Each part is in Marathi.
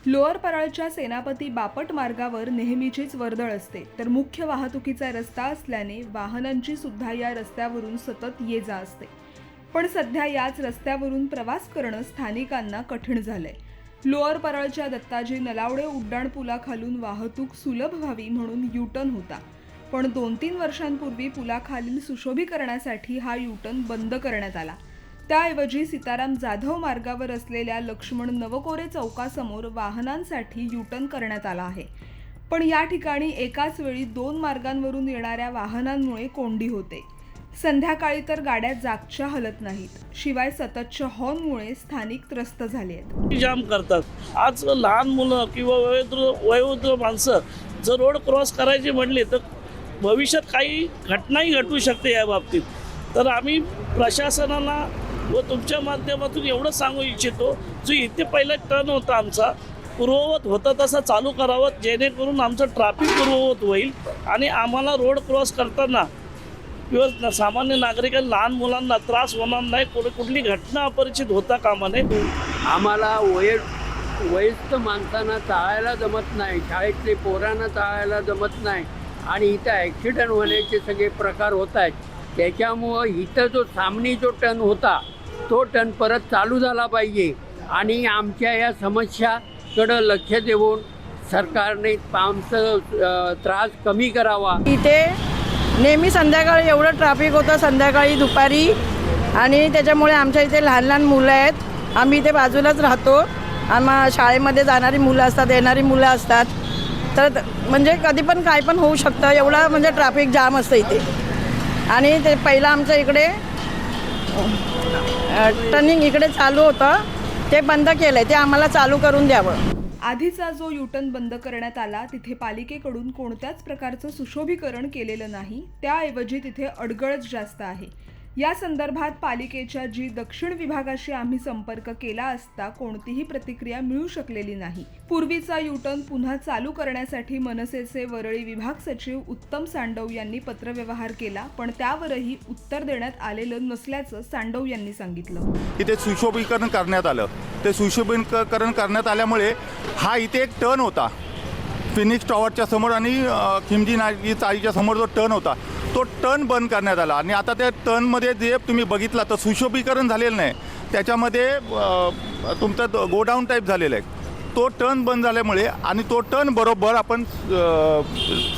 लोअर परळच्या सेनापती बापट मार्गावर नेहमीचीच वर्दळ असते, तर मुख्य वाहतुकीचा रस्ता असल्याने वाहनांची सुद्धा या रस्त्यावरून सतत ये-जा असते। पण सध्या याच रस्त्यावरून प्रवास करणं स्थानिकांना कठीण झालंय। लोअर परळच्या दत्ताजी नलावडे उड्डाणपुलाखालून वाहतूक सुलभ व्हावी म्हणून यू-टर्न होता, पण 2-3 वर्षांपूर्वी पुलाखालील सुशोभीकरणासाठी हा यू-टर्न बंद करण्यात आला। त्याऐवजी सीताराम जाधव मार्गावर असलेल्या लक्ष्मण नवकोरे चौकासमोर वाहनांसाठी यू-टर्न करण्यात आला आहे। पण या ठिकाणी एकाच वेळी 2 मार्गांवरून येणाऱ्या वाहनांमुळे कोंडी होते। संध्याकाळी तर गाड्या जागच्या हलत नाहीत, शिवाय सततच्या हॉर्नमुळे स्थानिक त्रस्त झाले आहेत। जाम करतात। आज लहान मुलं किंवा वयोवृद्ध माणसं जर रोड क्रॉस करायची म्हटली तर भविष्यात काही घटनाही घटू शकते या बाबतीत। तर आम्ही प्रशासनाला व तुमच्या माध्यमातून एवढं सांगू इच्छितो, जो इथे पहिला टर्न होता आमचा पूर्ववत होता तसा चालू करावं, जेणेकरून आमचं ट्रॅफिक पूर्ववत होईल आणि आम्हाला रोड क्रॉस करताना किंवा सामान्य नागरिकांना लहान मुलांना त्रास होणार नाही, कुठली घटना अपरिचित होता कामा नये। आम्हाला वयस्क माणसांना चालायला जमत नाही, शाळेतले पोरांना चालायला जमत नाही आणि इथं ॲक्सिडेंट होण्याचे सगळे प्रकार होत आहेत। त्याच्यामुळं इथं जो सामनी जो टर्न होता तो टर्न परत चालू झाला पाहिजे आणि आमच्या या समस्याकडं लक्ष देऊन सरकारने आमचं त्रास कमी करावा। इथे नेहमी संध्याकाळी एवढं ट्रॅफिक होतं, संध्याकाळी दुपारी, आणि त्याच्यामुळे आमच्या इथे लहान लहान मुलं आहेत। आम्ही इथे बाजूलाच राहतो, आम्हा शाळेमध्ये जाणारी मुलं असतात, येणारी मुलं असतात, तर म्हणजे कधी पण काय पण होऊ शकतं, एवढा म्हणजे ट्रॅफिक जाम असतं इथे। आणि ते पहिलं आमच्या इकडे टर्निंग इकडे चालू होतं, ते बंद केलं आहे, ते आम्हाला चालू करून द्यावं। आधीचा जो यू-टर्न बंद करण्यात आला तिथे पालिकेकडून कोणत्याच प्रकारचं सुशोभीकरण केलेलं नाही, त्याऐवजी तिथे अडगळच जास्त आहे। या संदर्भात पालिकेच्या जी दक्षिण विभागाशी आम्ही संपर्क केला असता कोणतीही प्रतिक्रिया मिळू शकलेली नाही। पूर्वीचा यू-टर्न पुन्हा चालू करण्यासाठी मनसेचे वरळी विभाग सचिव उत्तम सांडव यांनी पत्रव्यवहार केला, पण त्यावरही उत्तर देण्यात आलेलं नसल्याचं सांडव यांनी सांगितलं। इथे सुशोभीकरण करण्यात आलं, ते सुशोभीकरण करण्यात आल्यामुळे हा इथे एक टर्न होता फिनिक्स टॉवरच्या समोर आणि खिमजी नागी चाळीच्या समोर जो टर्न होता तो टर्न बंद करण्यात आला आणि आता त्या टर्नमध्ये जे तुम्ही बघितला तर सुशोभीकरण झालेलं नाही, त्याच्यामध्ये तुमचं गोडाऊन टाईप झालेलं आहे। तो टर्न बंद झाल्यामुळे आणि तो टर्न बरोबर आपण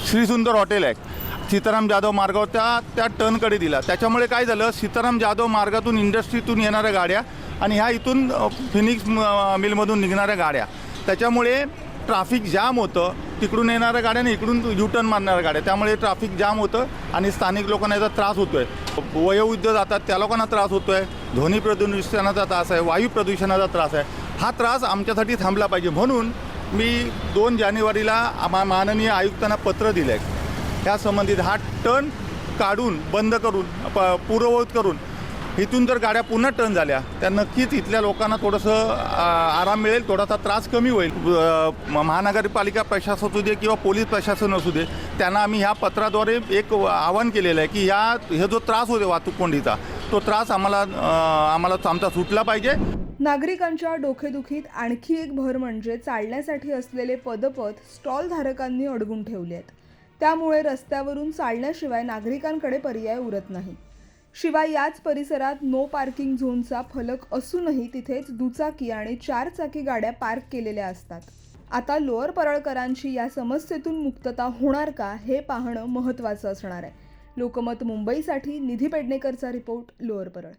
श्रीसुंदर हॉटेल आहे सीताराम जाधव मार्गावर त्या टर्नकडे दिला। त्याच्यामुळे काय झालं, सीताराम जाधव मार्गातून इंडस्ट्रीतून येणाऱ्या गाड्या आणि ह्या इथून फिनिक्स मिलमधून निघणाऱ्या गाड्या, त्याच्यामुळे ट्रॅफिक जाम होतं। तिकडून येणाऱ्या गाड्याने इकडून यू-टर्न मारणाऱ्या गाड्या, त्यामुळे ट्रॅफिक जाम होतं आणि स्थानिक लोकांना याचा त्रास होतो आहे। वयोवृद्ध जातात त्या लोकांना त्रास होतो आहे, ध्वनी प्रदूषणाचा त्रास आहे, वायू प्रदूषणाचा त्रास आहे। हा त्रास आमच्यासाठी थांबला पाहिजे म्हणून मी 2 जानेवारीला माननीय आयुक्तांना पत्र दिलं आहे। या संबंधित हा टर्न काढून बंद करून पूर्ववत करून इथून जर गाड्या पुन्हा टर्न झाल्या तर नक्कीच इथल्या लोकांना थोडंसं आराम मिळेल, थोडासा त्रास कमी होईल। महानगरपालिका प्रशासन असू दे किंवा पोलीस प्रशासन असू दे, त्यांना आम्ही ह्या पत्राद्वारे एक आवाहन केलेलं आहे की हे जो त्रास होतो वाहतूक कोंडीचा, तो त्रास आमचा सुटला पाहिजे। नागरिकांच्या डोकेदुखीत आणखी एक भर म्हणजे चालण्यासाठी असलेले पदपथ स्टॉल धारकांनी अडवून ठेवले आहेत। त्यामुळे रस्त्यावरून चालण्याशिवाय नागरिकांकडे पर्याय उरत नाही। शिवाय याच परिसरात नो पार्किंग झोनचा फलक असूनही तिथेच दुचाकी आणि 4 चाकी गाड्या पार्क केलेल्या असतात। आता लोअर परळकरांची या समस्येतून मुक्तता होणार का हे पाहणं महत्त्वाचं असणार आहे। लोकमत मुंबईसाठी निधी पेडणेकरचा रिपोर्ट, लोअर परळ।